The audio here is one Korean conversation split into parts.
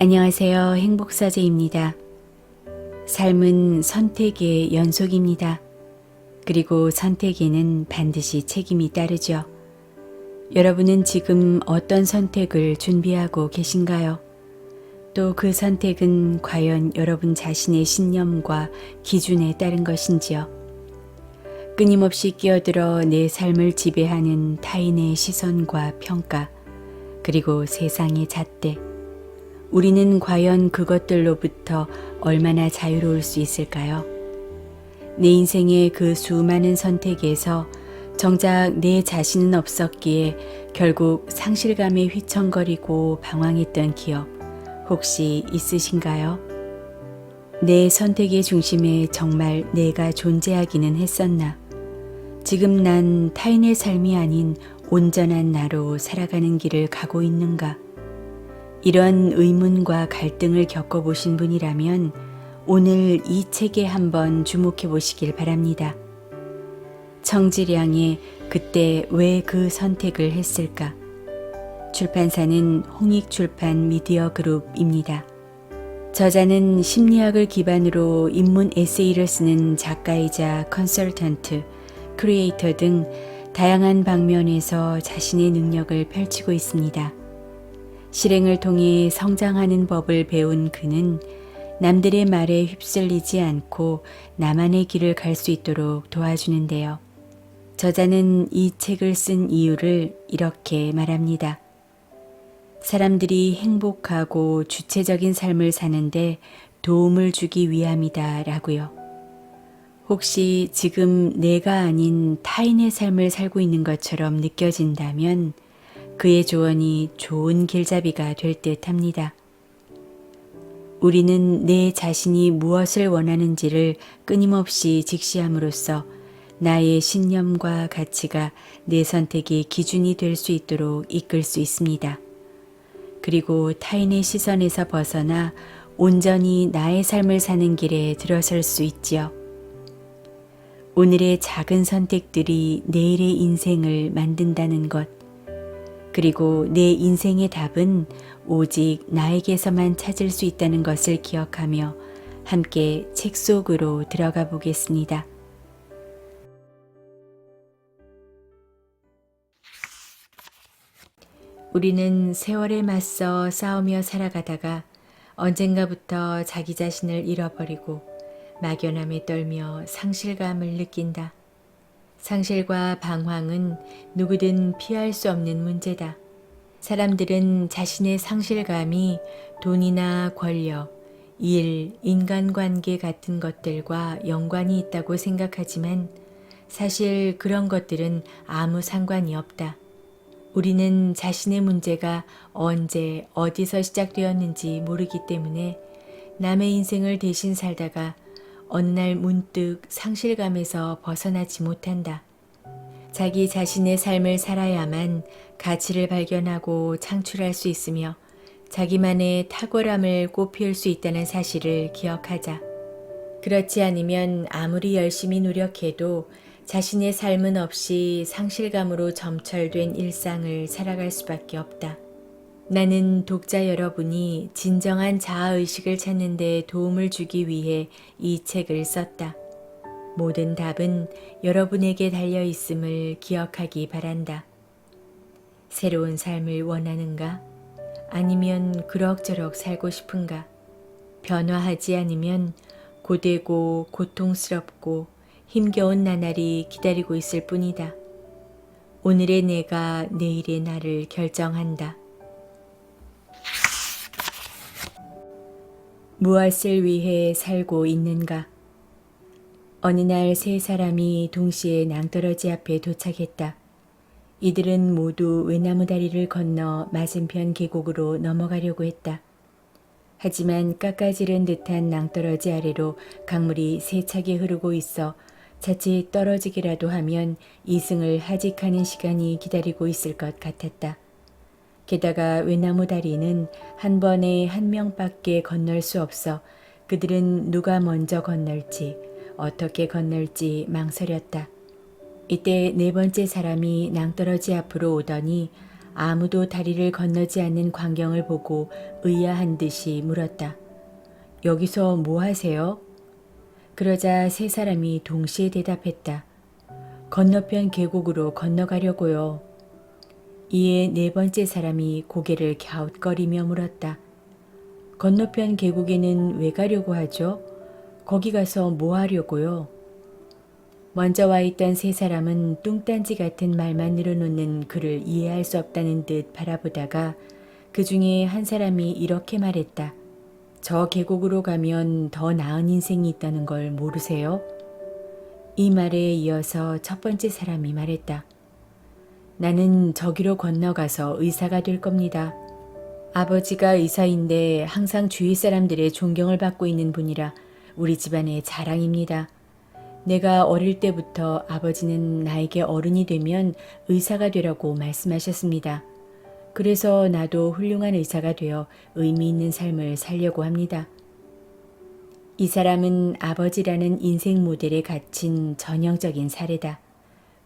안녕하세요. 행복사제입니다. 삶은 선택의 연속입니다. 그리고 선택에는 반드시 책임이 따르죠. 여러분은 지금 어떤 선택을 준비하고 계신가요? 또 그 선택은 과연 여러분 자신의 신념과 기준에 따른 것인지요? 끊임없이 끼어들어 내 삶을 지배하는 타인의 시선과 평가, 그리고 세상의 잣대, 우리는 과연 그것들로부터 얼마나 자유로울 수 있을까요? 내 인생의 그 수많은 선택에서 정작 내 자신은 없었기에 결국 상실감에 휘청거리고 방황했던 기억 혹시 있으신가요? 내 선택의 중심에 정말 내가 존재하기는 했었나? 지금 난 타인의 삶이 아닌 온전한 나로 살아가는 길을 가고 있는가? 이런 의문과 갈등을 겪어보신 분이라면 오늘 이 책에 한번 주목해 보시길 바랍니다. 청지량의 그때 왜 그 선택을 했을까? 출판사는 홍익출판 미디어그룹입니다. 저자는 심리학을 기반으로 인문 에세이를 쓰는 작가이자 컨설턴트, 크리에이터 등 다양한 방면에서 자신의 능력을 펼치고 있습니다. 실행을 통해 성장하는 법을 배운 그는 남들의 말에 휩쓸리지 않고 나만의 길을 갈 수 있도록 도와주는데요. 저자는 이 책을 쓴 이유를 이렇게 말합니다. 사람들이 행복하고 주체적인 삶을 사는데 도움을 주기 위함이다 라고요. 혹시 지금 내가 아닌 타인의 삶을 살고 있는 것처럼 느껴진다면 그의 조언이 좋은 길잡이가 될 듯 합니다. 우리는 내 자신이 무엇을 원하는지를 끊임없이 직시함으로써 나의 신념과 가치가 내 선택의 기준이 될 수 있도록 이끌 수 있습니다. 그리고 타인의 시선에서 벗어나 온전히 나의 삶을 사는 길에 들어설 수 있지요. 오늘의 작은 선택들이 내일의 인생을 만든다는 것, 그리고 내 인생의 답은 오직 나에게서만 찾을 수 있다는 것을 기억하며 함께 책 속으로 들어가 보겠습니다. 우리는 세월에 맞서 싸우며 살아가다가 언젠가부터 자기 자신을 잃어버리고 막연함에 떨며 상실감을 느낀다. 상실과 방황은 누구든 피할 수 없는 문제다. 사람들은 자신의 상실감이 돈이나 권력, 일, 인간관계 같은 것들과 연관이 있다고 생각하지만 사실 그런 것들은 아무 상관이 없다. 우리는 자신의 문제가 언제 어디서 시작되었는지 모르기 때문에 남의 인생을 대신 살다가 어느 날 문득 상실감에서 벗어나지 못한다. 자기 자신의 삶을 살아야만 가치를 발견하고 창출할 수 있으며 자기만의 탁월함을 꽃피울 수 있다는 사실을 기억하자. 그렇지 않으면 아무리 열심히 노력해도 자신의 삶은 없이 상실감으로 점철된 일상을 살아갈 수밖에 없다. 나는 독자 여러분이 진정한 자아의식을 찾는 데 도움을 주기 위해 이 책을 썼다. 모든 답은 여러분에게 달려 있음을 기억하기 바란다. 새로운 삶을 원하는가? 아니면 그럭저럭 살고 싶은가? 변화하지 않으면 고되고 고통스럽고 힘겨운 나날이 기다리고 있을 뿐이다. 오늘의 내가 내일의 나를 결정한다. 무엇을 위해 살고 있는가? 어느 날 세 사람이 동시에 낭떠러지 앞에 도착했다. 이들은 모두 외나무 다리를 건너 맞은편 계곡으로 넘어가려고 했다. 하지만 깎아지른 듯한 낭떠러지 아래로 강물이 세차게 흐르고 있어 자칫 떨어지기라도 하면 이승을 하직하는 시간이 기다리고 있을 것 같았다. 게다가 외나무 다리는 한 번에 한 명밖에 건널 수 없어 그들은 누가 먼저 건널지 어떻게 건널지 망설였다. 이때 네 번째 사람이 낭떠러지 앞으로 오더니 아무도 다리를 건너지 않는 광경을 보고 의아한 듯이 물었다. 여기서 뭐 하세요? 그러자 세 사람이 동시에 대답했다. 건너편 계곡으로 건너가려고요. 이에 네 번째 사람이 고개를 갸웃거리며 물었다. 건너편 계곡에는 왜 가려고 하죠? 거기 가서 뭐 하려고요? 먼저 와 있던 세 사람은 뚱딴지 같은 말만 늘어놓는 그를 이해할 수 없다는 듯 바라보다가 그 중에 한 사람이 이렇게 말했다. 저 계곡으로 가면 더 나은 인생이 있다는 걸 모르세요? 이 말에 이어서 첫 번째 사람이 말했다. 나는 저기로 건너가서 의사가 될 겁니다. 아버지가 의사인데 항상 주위 사람들의 존경을 받고 있는 분이라 우리 집안의 자랑입니다. 내가 어릴 때부터 아버지는 나에게 어른이 되면 의사가 되라고 말씀하셨습니다. 그래서 나도 훌륭한 의사가 되어 의미 있는 삶을 살려고 합니다. 이 사람은 아버지라는 인생 모델에 갇힌 전형적인 사례다.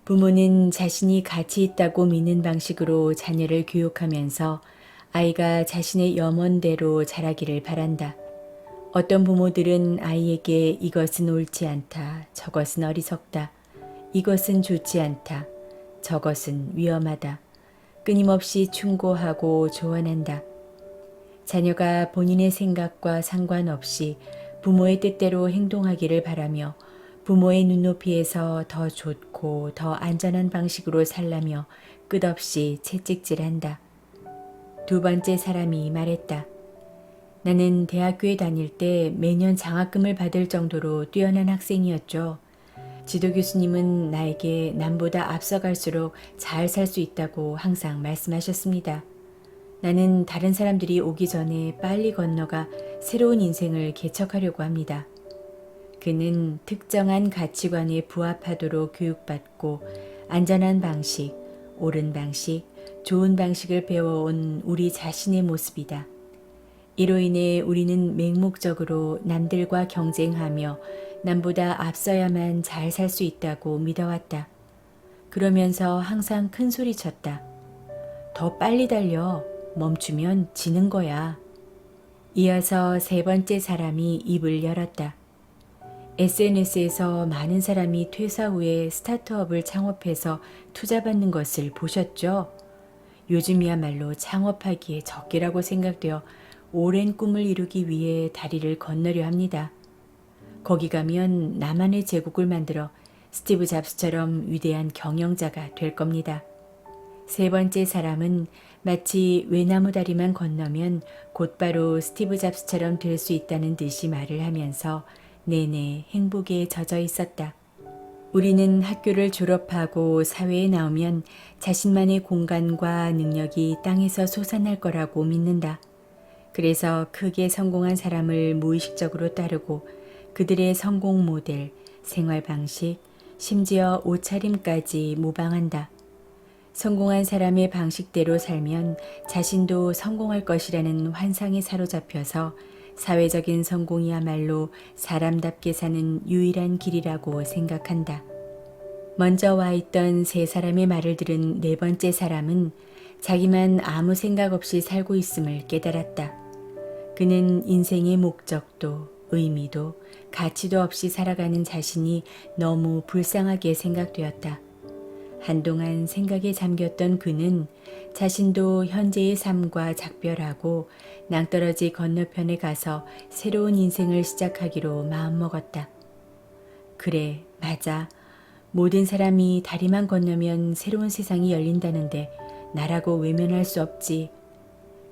부모는 자신이 가치 있다고 믿는 방식으로 자녀를 교육하면서 아이가 자신의 염원대로 자라기를 바란다. 어떤 부모들은 아이에게 이것은 옳지 않다, 저것은 어리석다, 이것은 좋지 않다, 저것은 위험하다, 끊임없이 충고하고 조언한다. 자녀가 본인의 생각과 상관없이 부모의 뜻대로 행동하기를 바라며 부모의 눈높이에서 더 좋고 더 안전한 방식으로 살라며 끝없이 채찍질한다. 두 번째 사람이 말했다. 나는 대학교에 다닐 때 매년 장학금을 받을 정도로 뛰어난 학생이었죠. 지도 교수님은 나에게 남보다 앞서갈수록 잘 살 수 있다고 항상 말씀하셨습니다. 나는 다른 사람들이 오기 전에 빨리 건너가 새로운 인생을 개척하려고 합니다. 그는 특정한 가치관에 부합하도록 교육받고 안전한 방식, 옳은 방식, 좋은 방식을 배워온 우리 자신의 모습이다. 이로 인해 우리는 맹목적으로 남들과 경쟁하며 남보다 앞서야만 잘 살 수 있다고 믿어왔다. 그러면서 항상 큰 소리 쳤다. 더 빨리 달려. 멈추면 지는 거야. 이어서 세 번째 사람이 입을 열었다. SNS에서 많은 사람이 퇴사 후에 스타트업을 창업해서 투자받는 것을 보셨죠? 요즘이야말로 창업하기에 적기라고 생각되어 오랜 꿈을 이루기 위해 다리를 건너려 합니다. 거기 가면 나만의 제국을 만들어 스티브 잡스처럼 위대한 경영자가 될 겁니다. 세 번째 사람은 마치 외나무 다리만 건너면 곧바로 스티브 잡스처럼 될 수 있다는 듯이 말을 하면서 내내 행복에 젖어 있었다. 우리는 학교를 졸업하고 사회에 나오면 자신만의 공간과 능력이 땅에서 솟아날 거라고 믿는다. 그래서 크게 성공한 사람을 무의식적으로 따르고 그들의 성공 모델, 생활 방식, 심지어 옷차림까지 모방한다. 성공한 사람의 방식대로 살면 자신도 성공할 것이라는 환상에 사로잡혀서 사회적인 성공이야말로 사람답게 사는 유일한 길이라고 생각한다. 먼저 와 있던 세 사람의 말을 들은 네 번째 사람은 자기만 아무 생각 없이 살고 있음을 깨달았다. 그는 인생의 목적도 의미도 가치도 없이 살아가는 자신이 너무 불쌍하게 생각되었다. 한동안 생각에 잠겼던 그는 자신도 현재의 삶과 작별하고 낭떠러지 건너편에 가서 새로운 인생을 시작하기로 마음먹었다. 그래, 맞아. 모든 사람이 다리만 건너면 새로운 세상이 열린다는데 나라고 외면할 수 없지.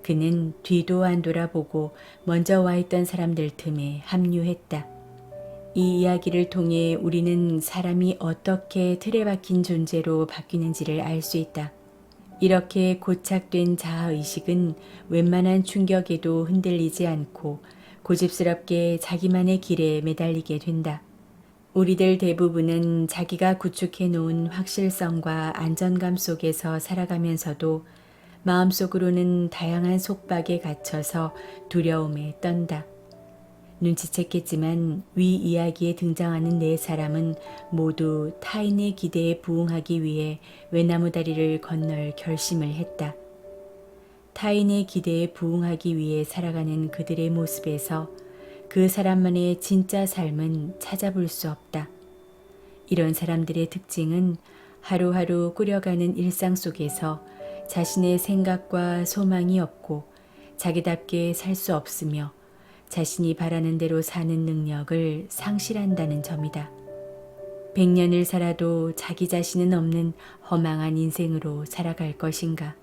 그는 뒤도 안 돌아보고 먼저 와 있던 사람들 틈에 합류했다. 이 이야기를 통해 우리는 사람이 어떻게 틀에 박힌 존재로 바뀌는지를 알 수 있다. 이렇게 고착된 자아의식은 웬만한 충격에도 흔들리지 않고 고집스럽게 자기만의 길에 매달리게 된다. 우리들 대부분은 자기가 구축해 놓은 확실성과 안정감 속에서 살아가면서도 마음속으로는 다양한 속박에 갇혀서 두려움에 떤다. 눈치챘겠지만 위 이야기에 등장하는 네 사람은 모두 타인의 기대에 부응하기 위해 외나무 다리를 건널 결심을 했다. 타인의 기대에 부응하기 위해 살아가는 그들의 모습에서 그 사람만의 진짜 삶은 찾아볼 수 없다. 이런 사람들의 특징은 하루하루 꾸려가는 일상 속에서 자신의 생각과 소망이 없고 자기답게 살 수 없으며 자신이 바라는 대로 사는 능력을 상실한다는 점이다. 100년을 살아도 자기 자신은 없는 허망한 인생으로 살아갈 것인가?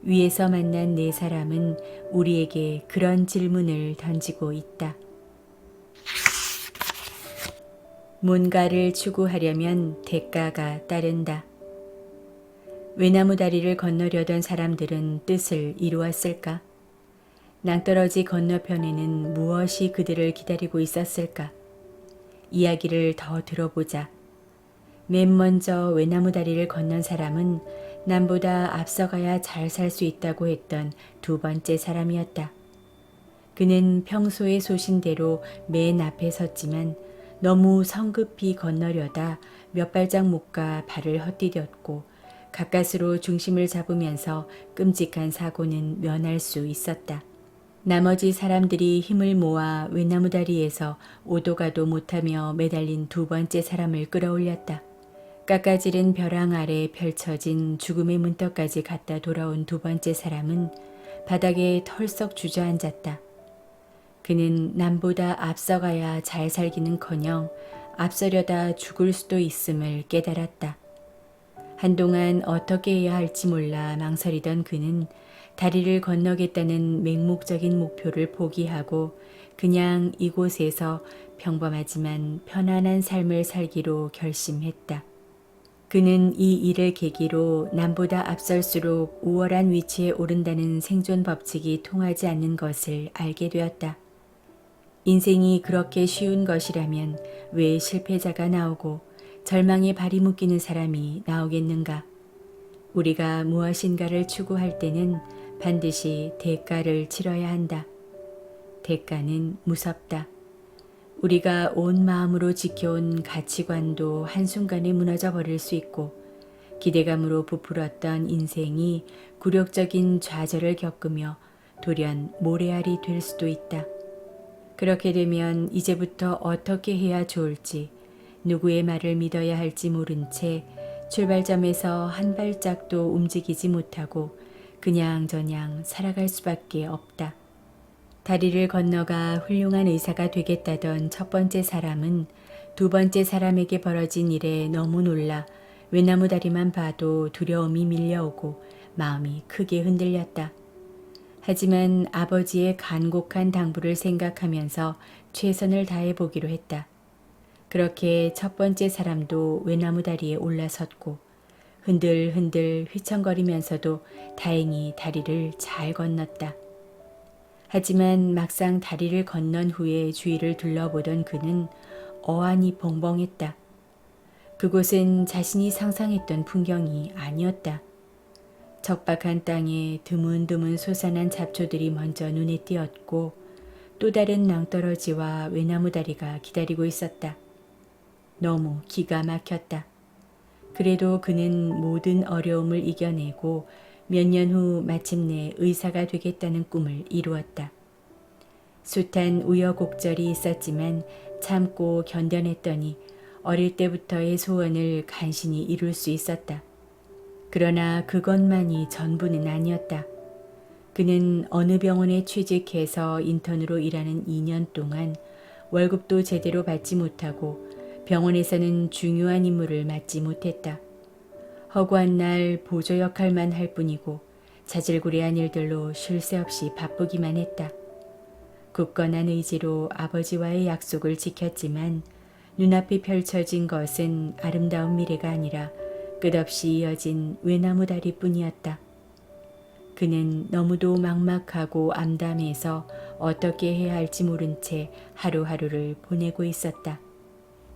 위에서 만난 네 사람은 우리에게 그런 질문을 던지고 있다. 뭔가를 추구하려면 대가가 따른다. 외나무 다리를 건너려던 사람들은 뜻을 이루었을까? 낭떠러지 건너편에는 무엇이 그들을 기다리고 있었을까? 이야기를 더 들어보자. 맨 먼저 외나무 다리를 건넌 사람은 남보다 앞서가야 잘 살 수 있다고 했던 두 번째 사람이었다. 그는 평소의 소신대로 맨 앞에 섰지만 너무 성급히 건너려다 몇 발짝 못 가 발을 헛디뎠고 가까스로 중심을 잡으면서 끔찍한 사고는 면할 수 있었다. 나머지 사람들이 힘을 모아 외나무 다리에서 오도 가도 못하며 매달린 두 번째 사람을 끌어올렸다. 깎아지른 벼랑 아래 펼쳐진 죽음의 문턱까지 갔다 돌아온 두 번째 사람은 바닥에 털썩 주저앉았다. 그는 남보다 앞서가야 잘 살기는커녕 앞서려다 죽을 수도 있음을 깨달았다. 한동안 어떻게 해야 할지 몰라 망설이던 그는 다리를 건너겠다는 맹목적인 목표를 포기하고 그냥 이곳에서 평범하지만 편안한 삶을 살기로 결심했다. 그는 이 일을 계기로 남보다 앞설수록 우월한 위치에 오른다는 생존 법칙이 통하지 않는 것을 알게 되었다. 인생이 그렇게 쉬운 것이라면 왜 실패자가 나오고 절망에 발이 묶이는 사람이 나오겠는가? 우리가 무엇인가를 추구할 때는 반드시 대가를 치러야 한다. 대가는 무섭다. 우리가 온 마음으로 지켜온 가치관도 한순간에 무너져 버릴 수 있고 기대감으로 부풀었던 인생이 굴욕적인 좌절을 겪으며 돌연 모래알이 될 수도 있다. 그렇게 되면 이제부터 어떻게 해야 좋을지 누구의 말을 믿어야 할지 모른 채 출발점에서 한 발짝도 움직이지 못하고 그냥저냥 살아갈 수밖에 없다. 다리를 건너가 훌륭한 의사가 되겠다던 첫 번째 사람은 두 번째 사람에게 벌어진 일에 너무 놀라 외나무 다리만 봐도 두려움이 밀려오고 마음이 크게 흔들렸다. 하지만 아버지의 간곡한 당부를 생각하면서 최선을 다해보기로 했다. 그렇게 첫 번째 사람도 외나무 다리에 올라섰고 흔들흔들 휘청거리면서도 다행히 다리를 잘 건넜다. 하지만 막상 다리를 건넌 후에 주위를 둘러보던 그는 어안이 벙벙했다. 그곳은 자신이 상상했던 풍경이 아니었다. 적박한 땅에 드문드문 솟아난 잡초들이 먼저 눈에 띄었고 또 다른 낭떠러지와 외나무 다리가 기다리고 있었다. 너무 기가 막혔다. 그래도 그는 모든 어려움을 이겨내고 몇 년 후 마침내 의사가 되겠다는 꿈을 이루었다. 숱한 우여곡절이 있었지만 참고 견뎌냈더니 어릴 때부터의 소원을 간신히 이룰 수 있었다. 그러나 그것만이 전부는 아니었다. 그는 어느 병원에 취직해서 인턴으로 일하는 2년 동안 월급도 제대로 받지 못하고 병원에서는 중요한 임무를 맡지 못했다. 허구한 날 보조 역할만 할 뿐이고 자질구레한 일들로 쉴 새 없이 바쁘기만 했다. 굳건한 의지로 아버지와의 약속을 지켰지만 눈앞에 펼쳐진 것은 아름다운 미래가 아니라 끝없이 이어진 외나무 다리뿐이었다. 그는 너무도 막막하고 암담해서 어떻게 해야 할지 모른 채 하루하루를 보내고 있었다.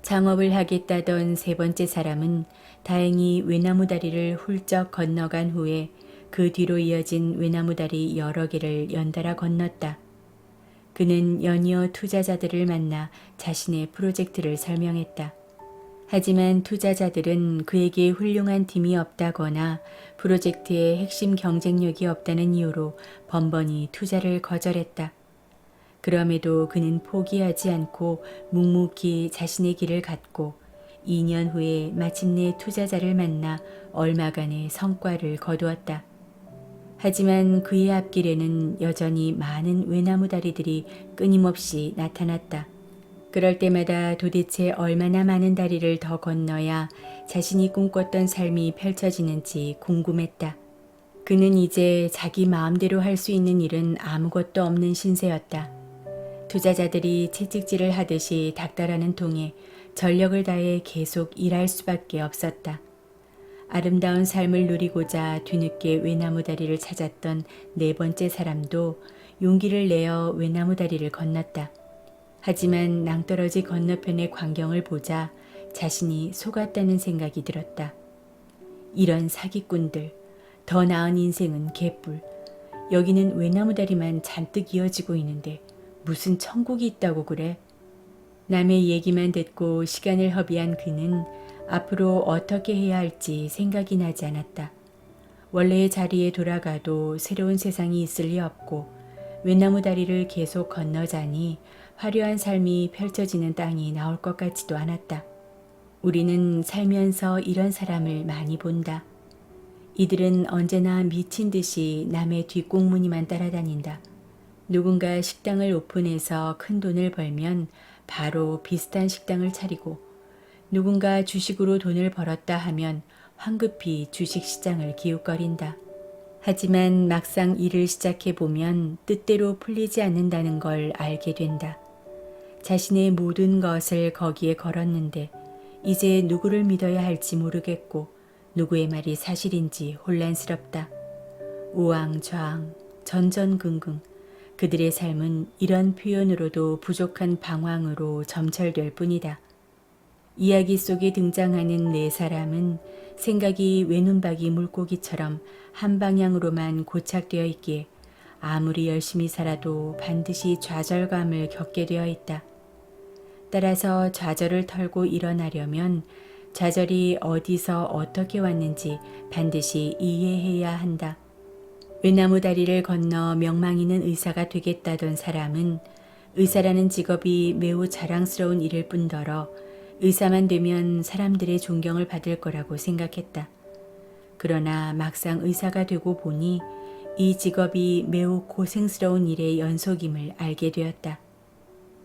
창업을 하겠다던 세 번째 사람은 다행히 외나무 다리를 훌쩍 건너간 후에 그 뒤로 이어진 외나무 다리 여러 개를 연달아 건넜다. 그는 연이어 투자자들을 만나 자신의 프로젝트를 설명했다. 하지만 투자자들은 그에게 훌륭한 팀이 없다거나 프로젝트의 핵심 경쟁력이 없다는 이유로 번번이 투자를 거절했다. 그럼에도 그는 포기하지 않고 묵묵히 자신의 길을 갔고 2년 후에 마침내 투자자를 만나 얼마간의 성과를 거두었다. 하지만 그의 앞길에는 여전히 많은 외나무 다리들이 끊임없이 나타났다. 그럴 때마다 도대체 얼마나 많은 다리를 더 건너야 자신이 꿈꿨던 삶이 펼쳐지는지 궁금했다. 그는 이제 자기 마음대로 할 수 있는 일은 아무것도 없는 신세였다. 투자자들이 채찍질을 하듯이 닥달하는 통에 전력을 다해 계속 일할 수밖에 없었다. 아름다운 삶을 누리고자 뒤늦게 외나무 다리를 찾았던 네 번째 사람도 용기를 내어 외나무 다리를 건넜다. 하지만 낭떠러지 건너편의 광경을 보자 자신이 속았다는 생각이 들었다. 이런 사기꾼들, 더 나은 인생은 개뿔. 여기는 외나무 다리만 잔뜩 이어지고 있는데 무슨 천국이 있다고 그래? 남의 얘기만 듣고 시간을 허비한 그는 앞으로 어떻게 해야 할지 생각이 나지 않았다. 원래의 자리에 돌아가도 새로운 세상이 있을 리 없고 외나무 다리를 계속 건너자니 화려한 삶이 펼쳐지는 땅이 나올 것 같지도 않았다. 우리는 살면서 이런 사람을 많이 본다. 이들은 언제나 미친 듯이 남의 뒷공무니만 따라다닌다. 누군가 식당을 오픈해서 큰 돈을 벌면 바로 비슷한 식당을 차리고 누군가 주식으로 돈을 벌었다 하면 황급히 주식시장을 기웃거린다. 하지만 막상 일을 시작해보면 뜻대로 풀리지 않는다는 걸 알게 된다. 자신의 모든 것을 거기에 걸었는데 이제 누구를 믿어야 할지 모르겠고 누구의 말이 사실인지 혼란스럽다. 우왕좌왕, 전전긍긍. 그들의 삶은 이런 표현으로도 부족한 방황으로 점철될 뿐이다. 이야기 속에 등장하는 네 사람은 생각이 외눈박이 물고기처럼 한 방향으로만 고착되어 있기에 아무리 열심히 살아도 반드시 좌절감을 겪게 되어 있다. 따라서 좌절을 털고 일어나려면 좌절이 어디서 어떻게 왔는지 반드시 이해해야 한다. 외나무 다리를 건너 명망 있는 의사가 되겠다던 사람은 의사라는 직업이 매우 자랑스러운 일일 뿐더러 의사만 되면 사람들의 존경을 받을 거라고 생각했다. 그러나 막상 의사가 되고 보니 이 직업이 매우 고생스러운 일의 연속임을 알게 되었다.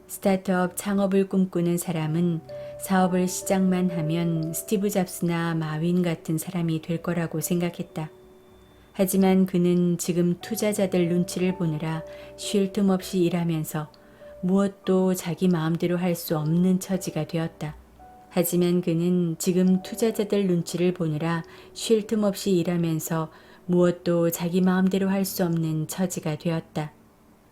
스타트업 창업을 꿈꾸는 사람은 사업을 시작만 하면 스티브 잡스나 마윈 같은 사람이 될 거라고 생각했다. 하지만 그는 지금 투자자들 눈치를 보느라 쉴 틈 없이 일하면서 무엇도 자기 마음대로 할 수 없는 처지가 되었다. 하지만 그는 지금 투자자들 눈치를 보느라 쉴 틈 없이 일하면서 무엇도 자기 마음대로 할 수 없는 처지가 되었다.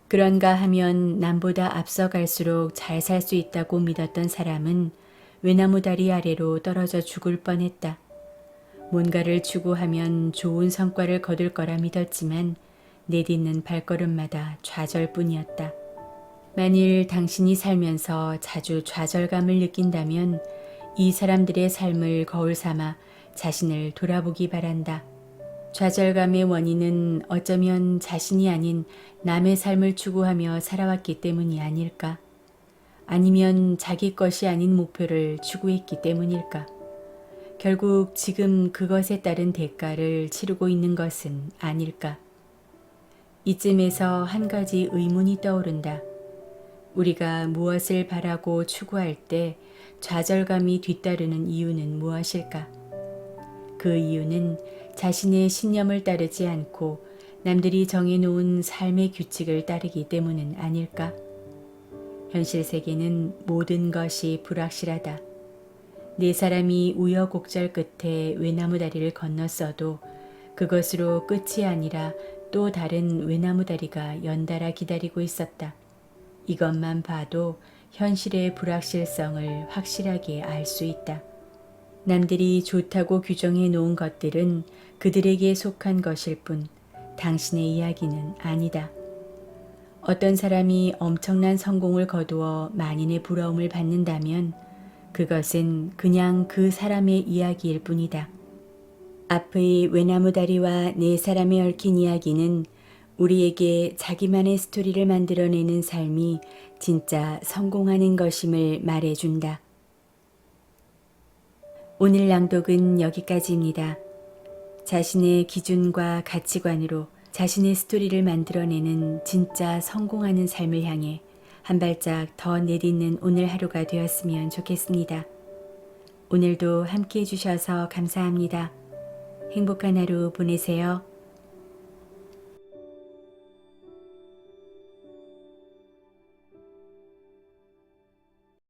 그런가 하면 남보다 앞서갈수록 잘 살 수 있다고 믿었던 사람은 외나무 다리 아래로 떨어져 죽을 뻔했다. 뭔가를 추구하면 좋은 성과를 거둘 거라 믿었지만 내딛는 발걸음마다 좌절뿐이었다. 만일 당신이 살면서 자주 좌절감을 느낀다면 이 사람들의 삶을 거울 삼아 자신을 돌아보기 바란다. 좌절감의 원인은 어쩌면 자신이 아닌 남의 삶을 추구하며 살아왔기 때문이 아닐까? 아니면 자기 것이 아닌 목표를 추구했기 때문일까? 결국 지금 그것에 따른 대가를 치르고 있는 것은 아닐까? 이쯤에서 한 가지 의문이 떠오른다. 우리가 무엇을 바라고 추구할 때 좌절감이 뒤따르는 이유는 무엇일까? 그 이유는 자신의 신념을 따르지 않고 남들이 정해놓은 삶의 규칙을 따르기 때문은 아닐까? 현실 세계는 모든 것이 불확실하다. 네 사람이 우여곡절 끝에 외나무 다리를 건넜어도 그것으로 끝이 아니라 또 다른 외나무 다리가 연달아 기다리고 있었다. 이것만 봐도 현실의 불확실성을 확실하게 알 수 있다. 남들이 좋다고 규정해 놓은 것들은 그들에게 속한 것일 뿐 당신의 이야기는 아니다. 어떤 사람이 엄청난 성공을 거두어 만인의 부러움을 받는다면 그것은 그냥 그 사람의 이야기일 뿐이다. 앞의 외나무 다리와 네 사람이 얽힌 이야기는 우리에게 자기만의 스토리를 만들어내는 삶이 진짜 성공하는 것임을 말해준다. 오늘 낭독은 여기까지입니다. 자신의 기준과 가치관으로 자신의 스토리를 만들어내는 진짜 성공하는 삶을 향해 한 발짝 더 내딛는 오늘 하루가 되었으면 좋겠습니다. 오늘도 함께 해주셔서 감사합니다. 행복한 하루 보내세요.